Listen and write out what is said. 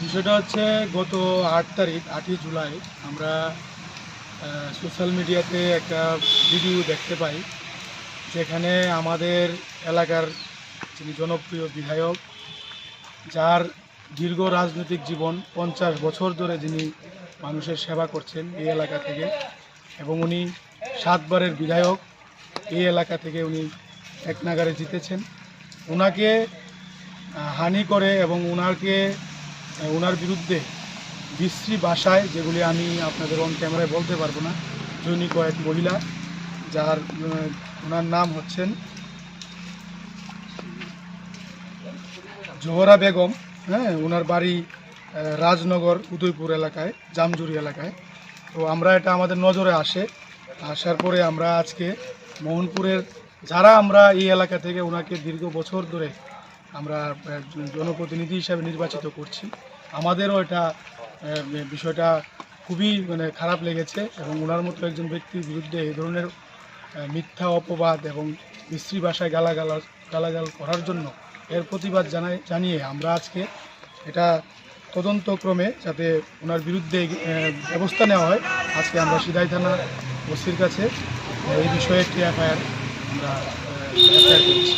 বিষয়টা হচ্ছে গত 8 জুলাই আমরা সোশ্যাল মিডিয়াতে একটা ভিডিও দেখতে পাই, যেখানে আমাদের এলাকার যিনি জনপ্রিয় বিধায়ক, যার দীর্ঘ রাজনৈতিক জীবন 50 বছর ধরে যিনি মানুষের সেবা করছেন এই এলাকা থেকে, এবং উনি 7বারের বিধায়ক, এই এলাকা থেকে উনি এক নাগারে জিতেছেন। ওনাকে হানি করে এবং ওনার বিরুদ্ধে বিশ্রী ভাষায়, যেগুলি আমি আপনাদের অন ক্যামেরায় বলতে পারবো না, জৈনিক কয়েক মহিলা, যার ওনার নাম হচ্ছেন জোহরা বেগম, হ্যাঁ, ওনার বাড়ি রাজনগর উদয়পুর এলাকায়, জামজুরি এলাকায়। তো আমরা এটা আমাদের নজরে আসার পরে আমরা আজকে মোহনপুরের যারা আমরা এই এলাকা থেকে ওনাকে দীর্ঘ বছর ধরে আমরা জনপ্রতিনিধি হিসাবে নির্বাচিত করছি, আমাদেরও এটা বিষয়টা খুবই খারাপ লেগেছে। এবং ওনার মতো একজন ব্যক্তির বিরুদ্ধে এই ধরনের মিথ্যা অপবাদ এবং বিশ্রী ভাষায় গালাগাল করার জন্য এর প্রতিবাদ জানিয়ে আমরা আজকে এটা তদন্তক্রমে যাতে ওনার বিরুদ্ধে ব্যবস্থা নেওয়া হয়, আজকে আমরা সিধাই থানা ওসির কাছে এই বিষয়ে একটি এফআইআর আমরা এফআইআর করেছি।